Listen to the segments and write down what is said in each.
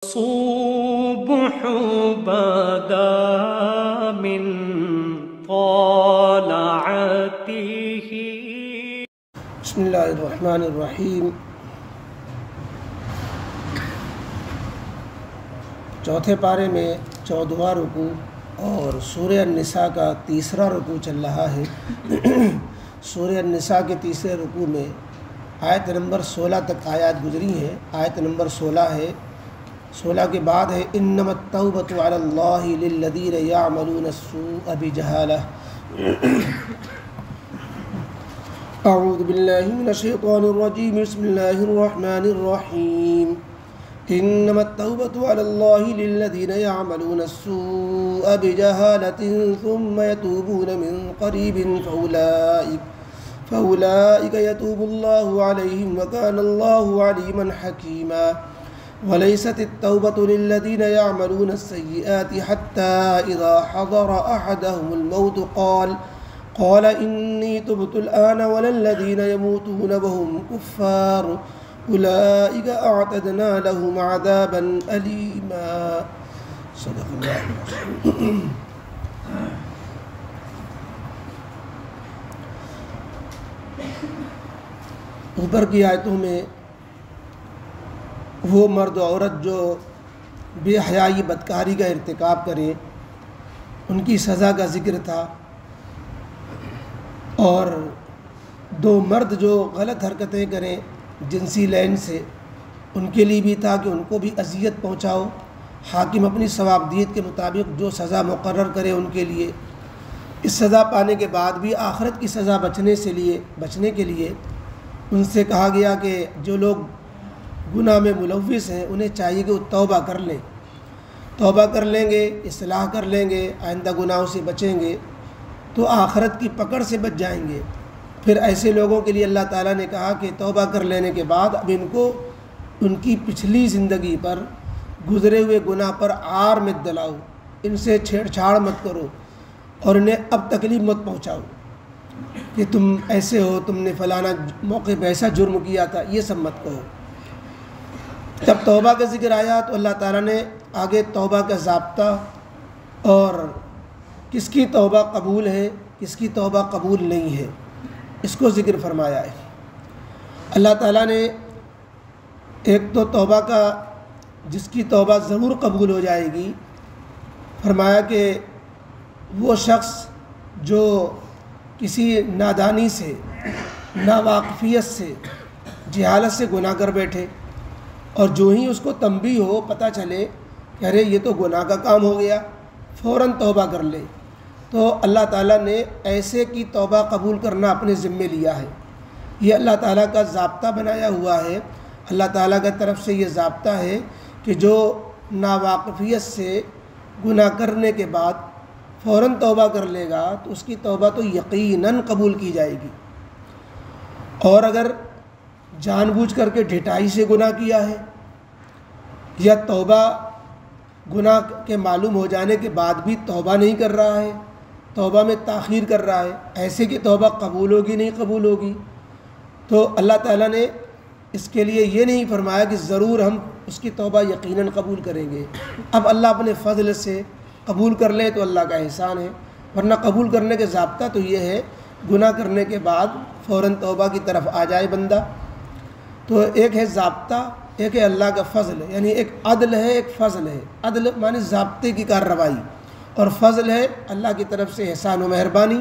الصبح بدا من طلعته. بسم اللہ الرحمن الرحیم۔ چوتھے پارے میں 14واں رکوع اور سورہ النساء کا تیسرا رکوع چل رہا ہے۔ سورہ النساء کے تیسرے رکوع میں آیت نمبر 16 تک آیات گزری ہیں۔ آیت نمبر 16 ہے، 16 کے بعد ہے انما التوبۃ علی اللہ للذین یعملون السوء بجہالہ۔ اعوذ باللہ من الشیطان الرجیم، بسم اللہ الرحمن الرحیم۔ انما التوبۃ علی اللہ للذین یعملون السوء بجہالۃ ثم یتوبون من قریب فأولئک یتوب اللہ علیہم وکان اللہ علیما حکیما۔ وَلَيْسَتِ التَّوْبَةُ لِلَّذِينَ يَعْمَلُونَ السَّيِّئَاتِ حَتَّى إِذَا حَضَرَ أَحَدَهُمُ الْمَوْتُ قَالَ إِنِّي تُبْتُ الْآنَ وَلَا الَّذِينَ يَمُوتُونَ وَهُمْ كُفَّارٌ أُولَئِكَ أَعْتَدْنَا لَهُمْ عَذَابًا أَلِيمًا۔ صدق اللہ العظیم۔ اوپر کی آیتوں میں وہ مرد و عورت جو بے حیائی بدکاری کا ارتکاب کریں ان کی سزا کا ذکر تھا، اور دو مرد جو غلط حرکتیں کریں جنسی لین سے ان کے لیے بھی تھا کہ ان کو بھی اذیت پہنچاؤ۔ حاکم اپنی ثوابدید کے مطابق جو سزا مقرر کرے ان کے لیے، اس سزا پانے کے بعد بھی آخرت کی سزا بچنے کے لیے ان سے کہا گیا کہ جو لوگ گناہ میں ملوث ہیں انہیں چاہیے کہ وہ توبہ کر لیں، توبہ کر لیں گے، اصلاح کر لیں گے، آئندہ گناہوں سے بچیں گے تو آخرت کی پکڑ سے بچ جائیں گے۔ پھر ایسے لوگوں کے لیے اللہ تعالیٰ نے کہا کہ توبہ کر لینے کے بعد اب ان کو ان کی پچھلی زندگی پر گزرے ہوئے گناہ پر عار مت دلاؤ، ان سے چھیڑ چھاڑ مت کرو اور انہیں اب تکلیف مت پہنچاؤ کہ تم ایسے ہو، تم نے فلانا موقع پہ ایسا جرم کیا تھا، یہ سب مت کہو۔ جب توبہ کا ذکر آیا تو اللہ تعالیٰ نے آگے توبہ کا ضابطہ اور کس کی توبہ قبول ہے کس کی توبہ قبول نہیں ہے اس کو ذکر فرمایا ہے۔ اللہ تعالیٰ نے ایک تو توبہ کا جس کی توبہ ضرور قبول ہو جائے گی فرمایا کہ وہ شخص جو کسی نادانی سے، ناواقفیت سے، جہالت سے گناہ کر بیٹھے اور جو ہی اس کو تنبیہ ہو، پتہ چلے کہ ارے یہ تو گناہ کا کام ہو گیا، فوراً توبہ کر لے، تو اللہ تعالیٰ نے ایسے کی توبہ قبول کرنا اپنے ذمے لیا ہے۔ یہ اللہ تعالیٰ کا ضابطہ بنایا ہوا ہے، اللہ تعالیٰ کی طرف سے یہ ضابطہ ہے کہ جو ناواقفیت سے گناہ کرنے کے بعد فوراً توبہ کر لے گا تو اس کی توبہ تو یقیناً قبول کی جائے گی، اور اگر جان بوجھ کر کے ڈھٹائی سے گناہ کیا ہے یا توبہ گناہ کے معلوم ہو جانے کے بعد بھی توبہ نہیں کر رہا ہے، توبہ میں تاخیر کر رہا ہے، ایسے کی توبہ قبول ہوگی نہیں قبول ہوگی؟ تو اللہ تعالیٰ نے اس کے لیے یہ نہیں فرمایا کہ ضرور ہم اس کی توبہ یقیناً قبول کریں گے۔ اب اللہ اپنے فضل سے قبول کر لے تو اللہ کا احسان ہے، ورنہ قبول کرنے کے ضابطہ تو یہ ہے گناہ کرنے کے بعد فوراً توبہ کی طرف آ جائے بندہ۔ تو ایک ہے ضابطہ، ایک ہے اللہ کا فضل، یعنی ایک عدل ہے ایک فضل ہے۔ عدل معنی ضابطے کی کارروائی، اور فضل ہے اللہ کی طرف سے احسان و مہربانی۔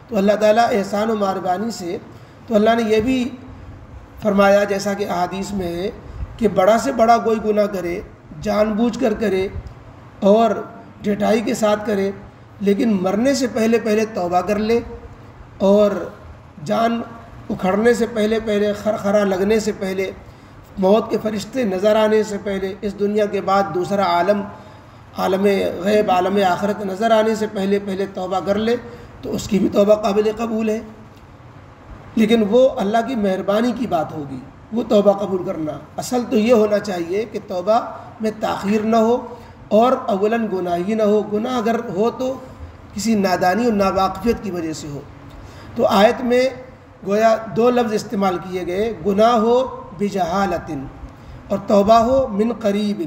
تو اللہ تعالیٰ احسان و مہربانی سے تو اللہ نے یہ بھی فرمایا جیسا کہ احادیث میں ہے کہ بڑا سے بڑا کوئی گناہ کرے، جان بوجھ کر کرے اور ڈھٹائی کے ساتھ کرے، لیکن مرنے سے پہلے توبہ کر لے، اور جان اکھڑنے سے پہلے خرخرا لگنے سے پہلے، موت کے فرشتے نظر آنے سے پہلے، اس دنیا کے بعد دوسرا عالم غیب عالم آخرت نظر آنے سے پہلے توبہ کر لے تو اس کی بھی توبہ قابل قبول ہے۔ لیکن وہ اللہ کی مہربانی کی بات ہوگی، وہ توبہ قبول کرنا۔ اصل تو یہ ہونا چاہیے کہ توبہ میں تاخیر نہ ہو اور اولاً گناہ ہی نہ ہو، گناہ اگر ہو تو کسی نادانی اور ناواقفیت کی وجہ سے ہو۔ تو آیت میں گویا دو لفظ استعمال کیے گئے، گناہ ہو بجہالت اور توبہ ہو من قریب۔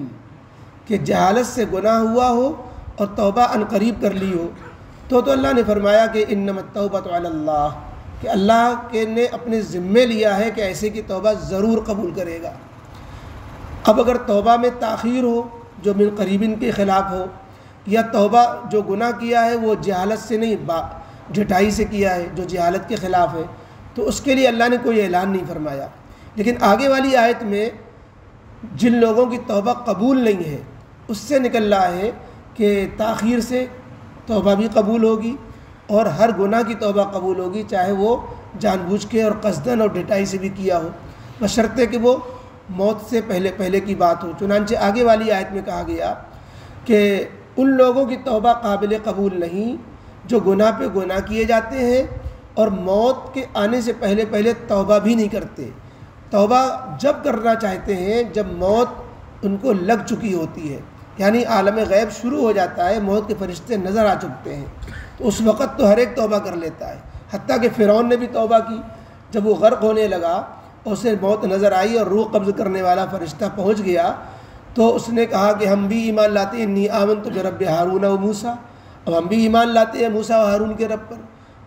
کہ جہالت سے گناہ ہوا ہو اور توبہ عن قریب کر لی ہو، تو اللہ نے فرمایا کہ انما التوبۃ علی اللہ، کہ اللہ کے نے اپنے ذمے لیا ہے کہ ایسے کی توبہ ضرور قبول کرے گا۔ اب اگر توبہ میں تاخیر ہو جو من قریبین کے خلاف ہو، یا توبہ جو گناہ کیا ہے وہ جہالت سے نہیں ڈھٹائی سے کیا ہے جو جہالت کے خلاف ہے، تو اس کے لیے اللہ نے کوئی اعلان نہیں فرمایا۔ لیکن آگے والی آیت میں جن لوگوں کی توبہ قبول نہیں ہے اس سے نکل رہا ہے کہ تاخیر سے توبہ بھی قبول ہوگی اور ہر گناہ کی توبہ قبول ہوگی، چاہے وہ جان بوجھ کے اور قصداً اور ڈٹائی سے بھی کیا ہو، بشرطے کہ وہ موت سے پہلے کی بات ہو۔ چنانچہ آگے والی آیت میں کہا گیا کہ ان لوگوں کی توبہ قابل قبول نہیں جو گناہ پہ گناہ کیے جاتے ہیں اور موت کے آنے سے پہلے توبہ بھی نہیں کرتے۔ توبہ جب کرنا چاہتے ہیں جب موت ان کو لگ چکی ہوتی ہے، یعنی عالم غیب شروع ہو جاتا ہے، موت کے فرشتے نظر آ چکتے ہیں، تو اس وقت تو ہر ایک توبہ کر لیتا ہے۔ حتیٰ کہ فرعون نے بھی توبہ کی، جب وہ غرق ہونے لگا اور اسے موت نظر آئی اور روح قبض کرنے والا فرشتہ پہنچ گیا، تو اس نے کہا کہ ہم بھی ایمان لاتے ہیں، انی آمنت برب ہارون و موسیٰ، اب ہم بھی ایمان لاتے ہیں موسیٰ و ہارون کے رب پر۔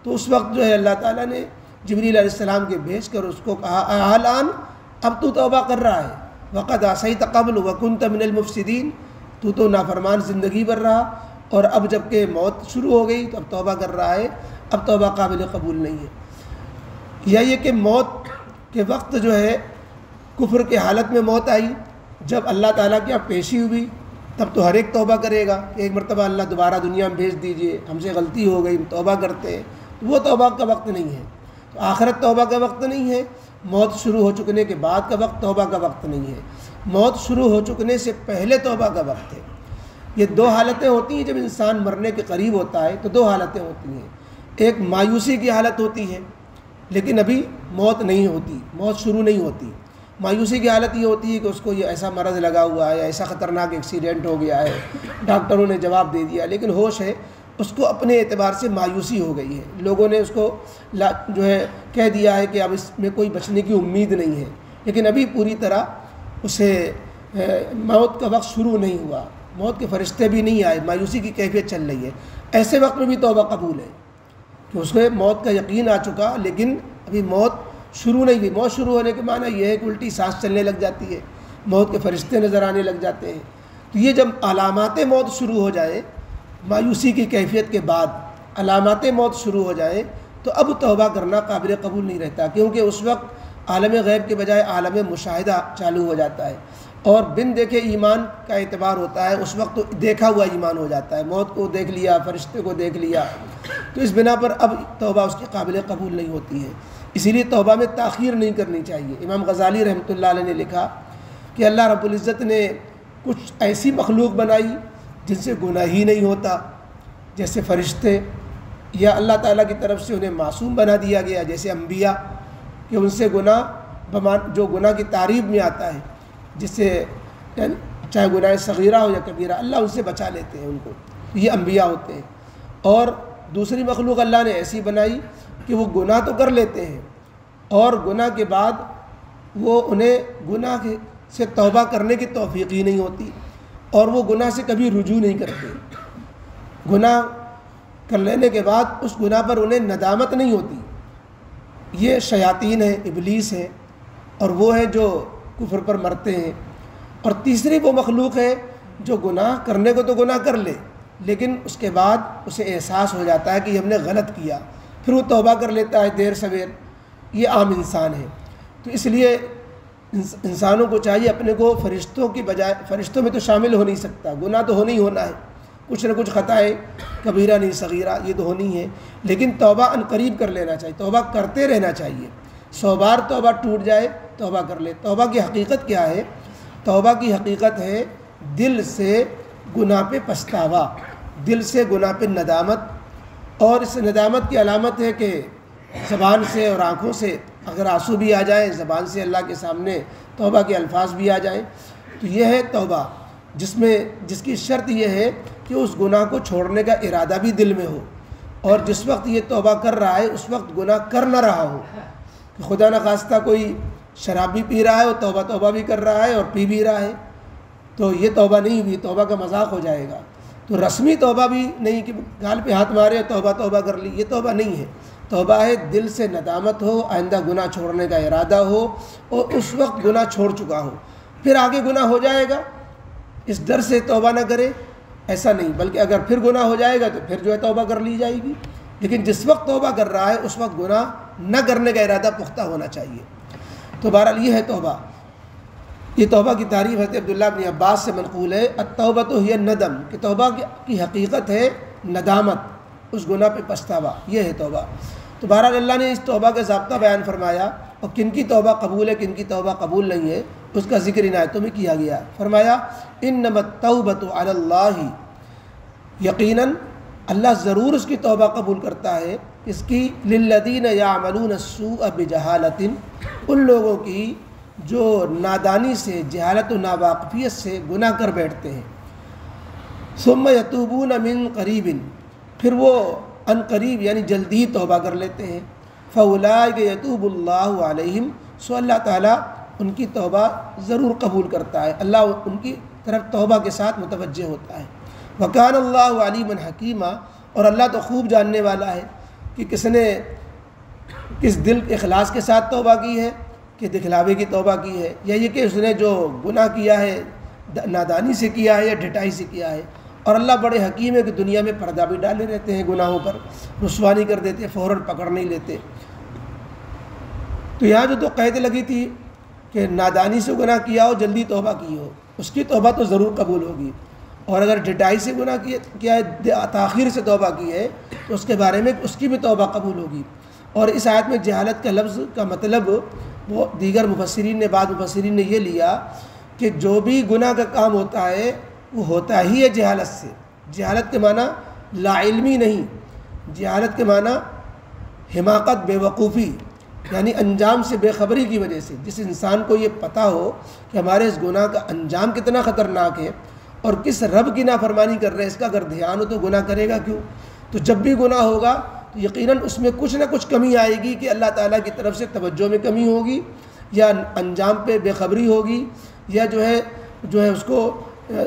تو اس وقت جو ہے اللہ تعالیٰ نے جبریل علیہ السلام کے بھیج کر اس کو کہا الآن، اب تو توبہ کر رہا ہے، وقد عصیت قبل وکنت من المفسدین، تو نافرمان زندگی بھر رہا اور اب جب کہ موت شروع ہو گئی تو اب توبہ کر رہا ہے، اب توبہ قابل قبول نہیں ہے۔ یا یہ کہ موت کے وقت جو ہے کفر کے حالت میں موت آئی، جب اللہ تعالیٰ کی اب پیشی ہوئی تب تو ہر ایک توبہ کرے گا کہ ایک مرتبہ اللہ دوبارہ دنیا میں بھیج دیجئے، ہم سے غلطی ہو گئی، ہم توبہ کرتے ہیں، تو وہ توبہ کا وقت نہیں ہے۔ تو آخرت توبہ کا وقت نہیں ہے، موت شروع ہو چکنے کے بعد کا وقت توبہ کا وقت نہیں ہے، موت شروع ہو چکنے سے پہلے توبہ کا وقت ہے۔ یہ دو حالتیں ہوتی ہیں، جب انسان مرنے کے قریب ہوتا ہے تو دو حالتیں ہوتی ہیں، ایک مایوسی کی حالت ہوتی ہے لیکن ابھی موت نہیں ہوتی، موت شروع نہیں ہوتی۔ مایوسی کی حالت یہ ہوتی ہے کہ اس کو یہ ایسا مرض لگا ہوا ہے، ایسا خطرناک ایکسیڈنٹ ہو گیا ہے، ڈاکٹروں نے جواب دے دیا لیکن ہوش ہے، اس کو اپنے اعتبار سے مایوسی ہو گئی ہے، لوگوں نے اس کو جو ہے کہہ دیا ہے کہ اب اس میں کوئی بچنے کی امید نہیں ہے، لیکن ابھی پوری طرح اسے موت کا وقت شروع نہیں ہوا، موت کے فرشتے بھی نہیں آئے، مایوسی کی کیفیت چل رہی ہے۔ ایسے وقت میں بھی توبہ قبول ہے کہ اس کو موت کا یقین آ چکا لیکن ابھی موت شروع نہیں ہوئی۔ موت شروع ہونے کے معنی یہ ہے کہ الٹی سانس چلنے لگ جاتی ہے، موت کے فرشتے نظر آنے لگ جاتے ہیں۔ تو یہ جب علامات موت شروع ہو جائے، مایوسی کی کیفیت کے بعد علامات موت شروع ہو جائے، تو اب توبہ کرنا قابل قبول نہیں رہتا، کیونکہ اس وقت عالم غیب کے بجائے عالم مشاہدہ چالو ہو جاتا ہے اور بن دیکھے ایمان کا اعتبار ہوتا ہے، اس وقت تو دیکھا ہوا ایمان ہو جاتا ہے، موت کو دیکھ لیا، فرشتے کو دیکھ لیا، تو اس بنا پر اب توبہ اس کی قابل قبول نہیں ہوتی ہے۔ اسی لیے توبہ میں تاخیر نہیں کرنی چاہیے۔ امام غزالی رحمۃ اللہ علیہ نے لکھا کہ اللہ رب العزت نے کچھ ایسی مخلوق بنائی جن سے گناہ ہی نہیں ہوتا، جیسے فرشتے، یا اللہ تعالیٰ کی طرف سے انہیں معصوم بنا دیا گیا جیسے انبیاء، کہ ان سے گناہ جو گناہ کی تعریف میں آتا ہے، جس سے چاہے گناہ صغیرہ ہو یا کبیرہ، اللہ ان سے بچا لیتے ہیں ان کو، یہ انبیاء ہوتے ہیں۔ اور دوسری مخلوق اللہ نے ایسی بنائی کہ وہ گناہ تو کر لیتے ہیں اور گناہ کے بعد وہ انہیں گناہ سے توبہ کرنے کی توفیق ہی نہیں ہوتی اور وہ گناہ سے کبھی رجوع نہیں کرتے، گناہ کر لینے کے بعد اس گناہ پر انہیں ندامت نہیں ہوتی۔ یہ شیاطین ہیں، ابلیس ہیں، اور وہ ہیں جو کفر پر مرتے ہیں۔ اور تیسری وہ مخلوق ہے جو گناہ کرنے کو تو گناہ کر لے لیکن اس کے بعد اسے احساس ہو جاتا ہے کہ ہم نے غلط کیا، پھر وہ توبہ کر لیتا ہے دیر سویر، یہ عام انسان ہے۔ تو اس لیے انسانوں کو چاہیے اپنے کو فرشتوں کی بجائے، فرشتوں میں تو شامل ہو نہیں سکتا، گناہ تو ہونا ہی ہونا ہے، کچھ نہ کچھ خطائیں کبیرہ نہیں صغیرہ یہ تو ہونی ہے، لیکن توبہ عن قریب کر لینا چاہیے، توبہ کرتے رہنا چاہیے۔ 100 بار توبہ ٹوٹ جائے توبہ کر لے۔ توبہ کی حقیقت کیا ہے؟ توبہ کی حقیقت ہے دل سے گناہ پہ پچھتاوا، دل سے گناہ پہ ندامت، اور اس ندامت کی علامت ہے کہ زبان سے اور آنکھوں سے اگر آنسو بھی آ جائیں، زبان سے اللہ کے سامنے توبہ کے الفاظ بھی آ جائیں، تو یہ ہے توبہ، جس کی شرط یہ ہے کہ اس گناہ کو چھوڑنے کا ارادہ بھی دل میں ہو، اور جس وقت یہ توبہ کر رہا ہے اس وقت گناہ کر نہ رہا ہو۔ خدا نخواستہ کوئی شراب بھی پی رہا ہے اور توبہ بھی کر رہا ہے اور پی بھی رہا ہے، تو یہ توبہ نہیں ہوئی، توبہ کا مذاق ہو جائے گا۔ تو رسمی توبہ بھی نہیں کہ گال پہ ہاتھ مارے توبہ توبہ کر لی، یہ توبہ نہیں ہے۔ توبہ ہے دل سے ندامت ہو، آئندہ گناہ چھوڑنے کا ارادہ ہو اور اس وقت گناہ چھوڑ چکا ہو، پھر آگے گناہ ہو جائے گا اس ڈر سے توبہ نہ کرے، ایسا نہیں، بلکہ اگر پھر گناہ ہو جائے گا تو پھر جو ہے توبہ کر لی جائے گی، لیکن جس وقت توبہ کر رہا ہے اس وقت گناہ نہ کرنے کا ارادہ پختہ ہونا چاہیے۔ تو بہرحال یہ ہے توبہ۔ یہ توبہ کی تعریف حضرت عبداللہ بن عباس سے منقول ہے، التوبۃ ہی الندم، کہ توبہ کی حقیقت ہے ندامت، اس گناہ پہ پچھتاوا، یہ ہے توبہ۔ تو بہرحال اللہ نے اس توبہ کا ضابطہ بیان فرمایا، اور کن کی توبہ قبول ہے کن کی توبہ قبول نہیں ہے اس کا ذکر ان آیتوں میں کیا گیا۔ فرمایا انما التوبۃ علی اللہ، یقیناً اللہ ضرور اس کی توبہ قبول کرتا ہے، اس کی للذین یعملون السوء بجہالۃ، ان لوگوں کی جو نادانی سے، جہالت و ناواقفیت سے گناہ کر بیٹھتے ہیں، ثم یتوبون من قریب، پھر وہ ان قریب یعنی جلدی توبہ کر لیتے ہیں، فاولئک یتوب اللہ علیہم، سو اللہ تعالیٰ ان کی توبہ ضرور قبول کرتا ہے، اللہ ان کی طرف توبہ کے ساتھ متوجہ ہوتا ہے۔ وکان اللہ علیما حکیما، اور اللہ تو خوب جاننے والا ہے کہ کس نے کس دل اخلاص کے ساتھ توبہ کی ہے، کہ دکھلاوے کی توبہ کی ہے، یا یہ کہ اس نے جو گناہ کیا ہے نادانی سے کیا ہے یا ڈھٹائی سے کیا ہے۔ اور اللہ بڑے حکیم ہے کہ دنیا میں پردہ بھی ڈالے رہتے ہیں گناہوں پر، رسوانی کر دیتے، فوراً پکڑ نہیں لیتے۔ تو یہاں جو تو قید لگی تھی کہ نادانی سے گناہ کیا ہو جلدی توبہ کی ہو، اس کی توبہ تو ضرور قبول ہوگی، اور اگر ڈھٹائی سے گناہ کیا ہے، تاخیر سے توبہ کی ہے، تو اس کے بارے میں اس کی بھی توبہ قبول ہوگی۔ اور اس آیت میں جہالت کا لفظ کا مطلب وہ دیگر مفسرین نے، بعض مفسرین نے یہ لیا کہ جو بھی گناہ کا کام ہوتا ہے وہ ہوتا ہی ہے جہالت سے۔ جہالت کے معنی لا علمی نہیں، جہالت کے معنی حماقت، بے وقوفی، یعنی انجام سے بے خبری کی وجہ سے۔ جس انسان کو یہ پتہ ہو کہ ہمارے اس گناہ کا انجام کتنا خطرناک ہے اور کس رب کی نافرمانی کر رہے ہیں، اس کا اگر دھیان ہو تو گناہ کرے گا کیوں؟ تو جب بھی گناہ ہوگا تو یقیناً اس میں کچھ نہ کچھ کمی آئے گی، کہ اللہ تعالیٰ کی طرف سے توجہ میں کمی ہوگی، یا انجام پہ بے خبری ہوگی، یا جو ہے اس کو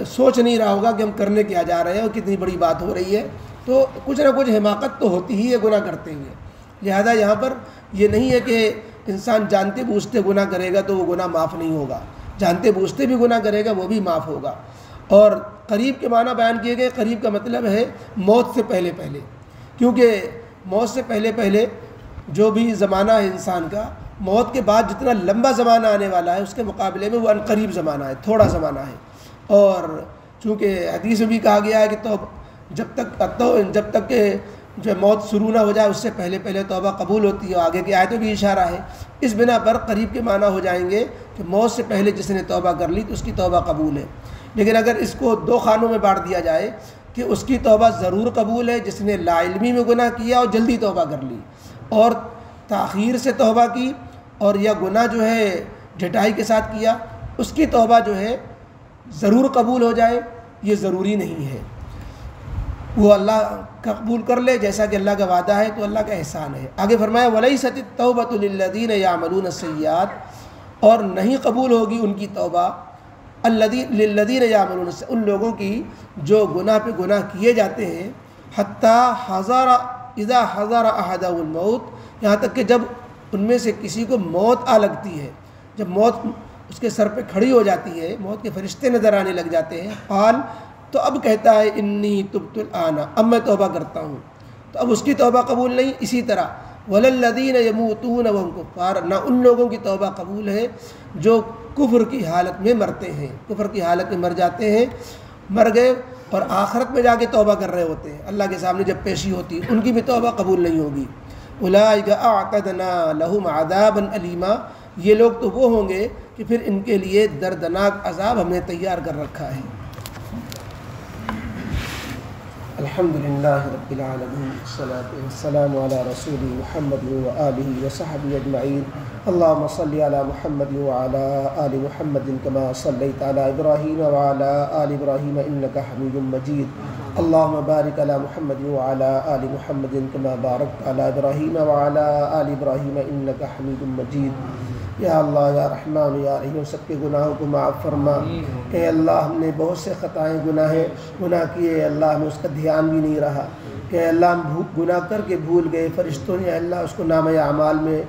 سوچ نہیں رہا ہوگا کہ ہم کرنے کیا جا رہے ہیں اور کتنی بڑی بات ہو رہی ہے۔ تو کچھ نہ کچھ حماقت تو ہوتی ہی ہے گناہ کرتے ہوئے۔ لہذا یہاں پر یہ نہیں ہے کہ انسان جانتے بوجھتے گناہ کرے گا تو وہ گناہ معاف نہیں ہوگا، جانتے بوجھتے بھی گناہ کرے گا وہ بھی معاف ہوگا۔ اور قریب کے معنی بیان کیے گئے، قریب کا مطلب ہے موت سے پہلے پہلے، کیونکہ موت سے پہلے پہلے جو بھی زمانہ ہے انسان کا، موت کے بعد جتنا لمبا زمانہ آنے والا ہے اس کے مقابلے میں وہ عنقریب زمانہ ہے، تھوڑا زمانہ ہے۔ اور چونکہ حدیث میں بھی کہا گیا ہے کہ جب تک کہ جو موت شروع نہ ہو جائے اس سے پہلے پہلے توبہ قبول ہوتی ہے، آگے کی آیتوں بھی اشارہ ہے۔ اس بنا پر قریب کے معنی ہو جائیں گے کہ موت سے پہلے جس نے توبہ کر لی تو اس کی توبہ قبول ہے۔ لیکن اگر اس کو دو خانوں میں بانٹ دیا جائے کہ اس کی توبہ ضرور قبول ہے جس نے لا علمی میں گناہ کیا اور جلدی توبہ کر لی، اور تاخیر سے توبہ کی اور یا گناہ جو ہے ڈھٹائی کے ساتھ کیا، اس کی توبہ جو ہے ضرور قبول ہو جائے، یہ ضروری نہیں ہے۔ وہ اللہ کا قبول کر لے جیسا کہ اللہ کا وعدہ ہے تو اللہ کا احسان ہے۔ آگے فرمایا وَلَيْسَتِ التَّوْبَةُ لِلَّذِينَ يَعْمَلُونَ السَّيِّئَاتِ، اور نہیں قبول ہوگی ان کی توبہ للذین یعملون، ان لوگوں کی جو گناہ پہ گناہ کیے جاتے ہیں، حتیٰ اذا حضر احدهم الموت، یہاں تک کہ جب ان میں سے کسی کو موت آ لگتی ہے، جب موت اس کے سر پہ کھڑی ہو جاتی ہے، موت کے فرشتے نظر آنے لگ جاتے ہیں، قال، تو اب کہتا ہے انی تبت الآن، اب میں توبہ کرتا ہوں، تو اب اس کی توبہ قبول نہیں۔ اسی طرح وَلَلَّذِينَ يَمُوتُونَ وَهُمْ كُفَّارٌ، نہ ان لوگوں کی توبہ قبول ہے جو کفر کی حالت میں مرتے ہیں، کفر کی حالت میں مر جاتے ہیں، مر گئے اور آخرت میں جا کے توبہ کر رہے ہوتے ہیں، اللہ کے سامنے جب پیشی ہوتی ہے، ان کی بھی توبہ قبول نہیں ہوگی۔ اولئک اعتدنا لهم عذابا الیما، یہ لوگ تو وہ ہوں گے کہ پھر ان کے لیے دردناک عذاب ہم نے تیار کر رکھا ہے۔ الحمدللہ رب العالمین، والصلاة والسلام علی رسول محمد وآلہ وصحبہ اجمعین۔ اللہم صلی علی محمد وعلی آل محمد کما صلیت علی ابراہیم وعلی آل ابراہیم انک حمید مجید۔ اللہم بارک علی محمد وعلی آل محمد کما بارکت علی ابراہیم وعلی آل ابراہیم انک حمید مجید۔ یا اللہ یا رحمان یا رحیم سب کے گناہوں کو معاف فرما۔ اے اللہ ہم نے بہت سے خطائیں گناہ کیے، اے اللہ ہمیں اس کا دھیان بھی نہیں رہا، اے اللہ ہم گناہ کر کے بھول گئے، فرشتوں نے اے اللہ اس کو نامہ اعمال میں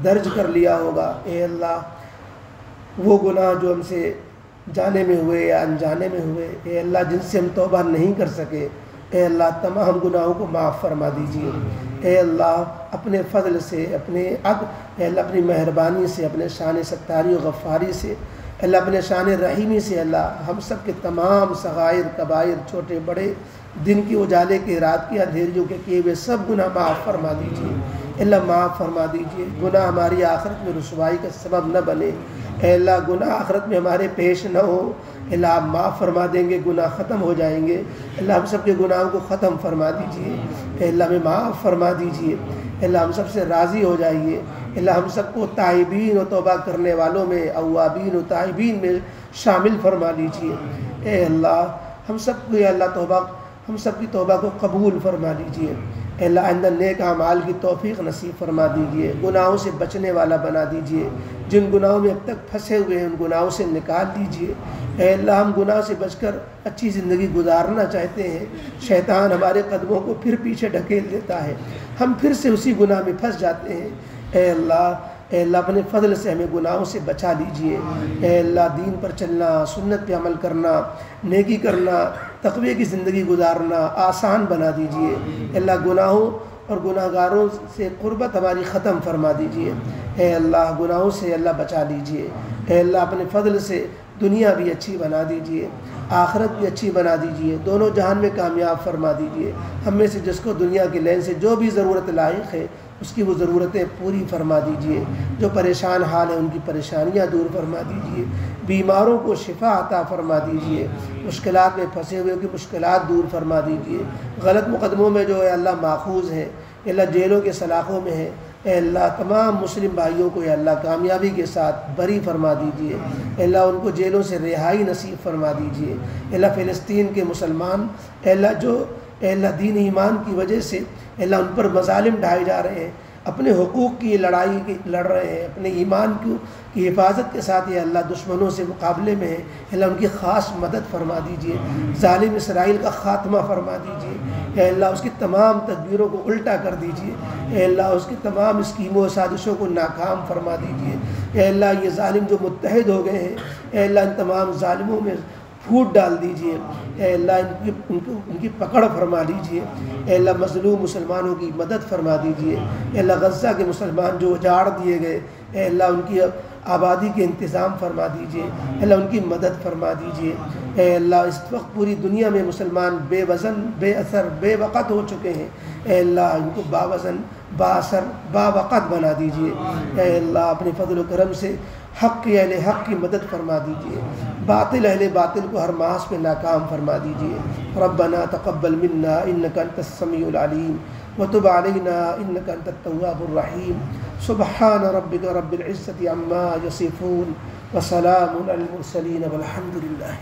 درج کر لیا ہوگا۔ اے اللہ وہ گناہ جو ہم سے جانے میں ہوئے یا انجانے میں ہوئے، اے اللہ جن سے ہم توبہ نہیں کر سکے، اے اللہ تمام گناہوں کو معاف فرما دیجیے۔ اے اللہ اپنے فضل سے، اے اللہ اپنی مہربانی سے، اپنے شان ستاری و غفاری سے، اے اللہ اپنے شان رحیمی سے، اللہ ہم سب کے تمام صغائر کبائر چھوٹے بڑے دن کی اجالے کے رات کی اندھیریوں کے کیے ہوئے سب گناہ معاف فرما دیجیے۔ اے اللہ معاف فرما دیجیے، گناہ ہماری آخرت میں رسوائی کا سبب نہ بنے۔ اے اللہ گناہ آخرت میں ہمارے پیش نہ ہو، اے اللہ آپ معاف فرما دیں گے، گناہ ختم ہو جائیں گے۔ اللہ ہم سب کے گناہوں کو ختم فرما دیجیے، اے اللہ ہمیں معاف فرما دیجیے، اے اللہ ہم سب سے راضی ہو جائیے، اے اللہ ہم سب کو تائبین و توبہ کرنے والوں میں، اوابین و تائبین میں شامل فرما لیجیے۔ اے اللہ ہم سب کو، اے اللہ ہم سب کی توبہ کو قبول فرما لیجیے۔ اے اللہ آئندہ نیک اعمال کی توفیق نصیب فرما دیجیے، گناہوں سے بچنے والا بنا دیجیے، جن گناہوں میں اب تک پھنسے ہوئے ہیں ان گناہوں سے نکال دیجیے۔ اے اللہ ہم گناہ سے بچ کر اچھی زندگی گزارنا چاہتے ہیں، شیطان ہمارے قدموں کو پھر پیچھے ڈھکیل دیتا ہے، ہم پھر سے اسی گناہ میں پھنس جاتے ہیں۔ اے اللہ اپنے فضل سے ہمیں گناہوں سے بچا لیجیے۔ اے اللہ دین پر چلنا، سنت پہ عمل کرنا، نیکی کرنا، تقوی کی زندگی گزارنا آسان بنا دیجیے۔ اے اللہ گناہوں اور گناہ گاروں سے قربت ہماری ختم فرما دیجیے۔ اے اللہ گناہوں سے اللہ بچا لیجیے۔ اے اللہ اپنے فضل سے دنیا بھی اچھی بنا دیجیے، آخرت بھی اچھی بنا دیجیے، دونوں جہان میں کامیاب فرما دیجیے۔ ہم میں سے جس کو دنیا کے لین سے جو بھی ضرورت لائق ہے اس کی وہ ضرورتیں پوری فرما دیجیے، جو پریشان حال ہیں ان کی پریشانیاں دور فرما دیجیے، بیماروں کو شفا عطا فرما دیجیے، مشکلات میں پھنسے ہوئے کی مشکلات دور فرما دیجیے، غلط مقدموں میں جو ہے اللہ ماخوذ ہے، اللہ جیلوں کے سلاخوں میں ہے، اے اللہ تمام مسلم بھائیوں کو اے اللہ کامیابی کے ساتھ بری فرما دیجیے، اے اللہ ان کو جیلوں سے رہائی نصیب فرما دیجیے۔ اے اللہ فلسطین کے مسلمان اے اللہ دین ایمان کی وجہ سے اے اللہ ان پر مظالم ڈھائے جا رہے ہیں، اپنے حقوق کی لڑائی لڑ رہے ہیں، اپنے ایمان کی حفاظت کے ساتھ یہ اللہ دشمنوں سے مقابلے میں ہے، اللہ ان کی خاص مدد فرما دیجیے، ظالم اسرائیل کا خاتمہ فرما دیجیے، اے اللہ اس کی تمام تدبیروں کو الٹا کر دیجیے، اے اللہ اس کی تمام اسکیموں و سازشوں کو ناکام فرما دیجیے، اے اللہ یہ ظالم جو متحد ہو گئے ہیں اے اللہ ان تمام ظالموں میں پھوٹ ڈال دیجیے، اے اللہ ان کی پکڑ فرما لیجیے، اے اللہ مظلوم مسلمانوں کی مدد فرما دیجیے، اے اللہ غزہ کے مسلمان جو اجاڑ دیے گئے اے اللہ ان کی آبادی کے انتظام فرما دیجیے، اے اللہ ان کی مدد فرما دیجیے، اے اللہ اس وقت پوری دنیا میں مسلمان بے وزن بے اثر بے وقت ہو چکے ہیں، اے اللہ ان کو باوزن با اثر با وقت بنا دیجیے، اے اللہ اپنے فضل و کرم سے حق کے اہل حق کی مدد فرما دیجیے، باطل اہل باطل کو ہر محاذ پہ ناکام فرما دیجیے۔ ربنا تقبل منا انک انت السمیع العلیم وتب علینا انک انت التواب الرحیم۔ سبحان ربک رب العزة عما یصفون وسلام علی المرسلین والحمد للہ۔